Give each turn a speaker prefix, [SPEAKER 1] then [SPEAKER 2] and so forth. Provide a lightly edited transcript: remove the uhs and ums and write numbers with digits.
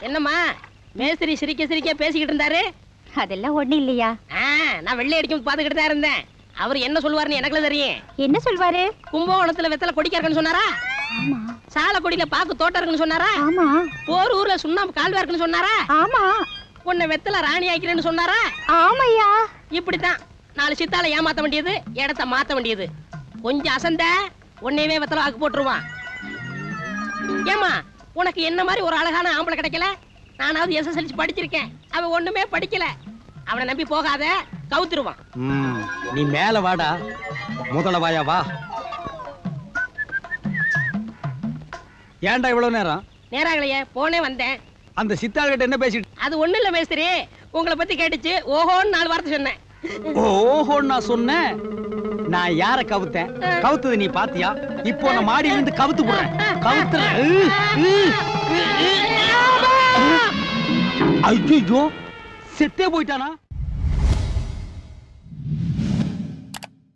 [SPEAKER 1] என்னம்மா மேஸ்திரி சிரிக்க சிரிக்க பேசிக்கிட்டு இருந்தாரு?
[SPEAKER 2] அதெல்லாம் ஒண்ணு இல்லையா.
[SPEAKER 1] நான் வெள்ளை அடிக்கும் பாத்துக்கிட்டு தான் இருந்தேன். அவர் என்ன சொல்லுவாருன்னு எனக்குல தெரியும்.
[SPEAKER 2] என்ன சொல்வாரு?
[SPEAKER 1] கும்பகோணத்துல வெத்தலை கொடிக்க இருக்குன்னு சொன்னாரா?
[SPEAKER 2] ஆமா.
[SPEAKER 1] சால கொடியில பாக்கு தோட்டம் இருக்குன்னு சொன்னாரா?
[SPEAKER 2] ஆமா.
[SPEAKER 1] போர் ஊர்ல சுண்ணாம்பு கால்வா இருக்குன்னு சொன்னாரா?
[SPEAKER 2] ஆமா.
[SPEAKER 1] உன்னை வெத்தலை ராணி ஆக்கிறேன்னு சொன்னாரா?
[SPEAKER 2] ஆமையா.
[SPEAKER 1] இப்படித்தான் 4 சித்தால ஏமாத்த வேண்டியது, இடத்த மாத்த வேண்டியது. கொஞ்சம் அசந்த உன்னையவே வெத்தலை வாக்கு போட்டுருவான். ஏமா உனக்கு என்ன மாதிரி ஒரு அழகான ஆம்பளை கிடைக்கல? நானாவது SSLC படிச்சிருக்கேன், அவன் ஒண்ணுமே படிக்கல. அவனை நம்பி போகாத, கவுத்துருவான்.
[SPEAKER 3] நீ மேல வாடா, முதல்ல வாயா வா. ஏன்டா இவ்வளவு நேரம்?
[SPEAKER 1] நேராகலையே, போனே வந்தேன்.
[SPEAKER 3] அந்த சித்தாள் கிட்ட என்ன பேசிட்டு?
[SPEAKER 1] அது ஒண்ணு இல்ல மேஸ்திரி, உங்களை பத்தி கேட்டுச்சு, ஓஹோன்னு 4 வார்த்தை சொன்னேன்.
[SPEAKER 3] ஓஹோன்னு நான் சொன்னேன். நான் யார கவுத்தேன்? கவுத்தது நீ பாத்தியா? இப்போ நான் மாடியில இருந்து கவுத்து போறேன். ஐயோ, செத்தே போயிட்டானா?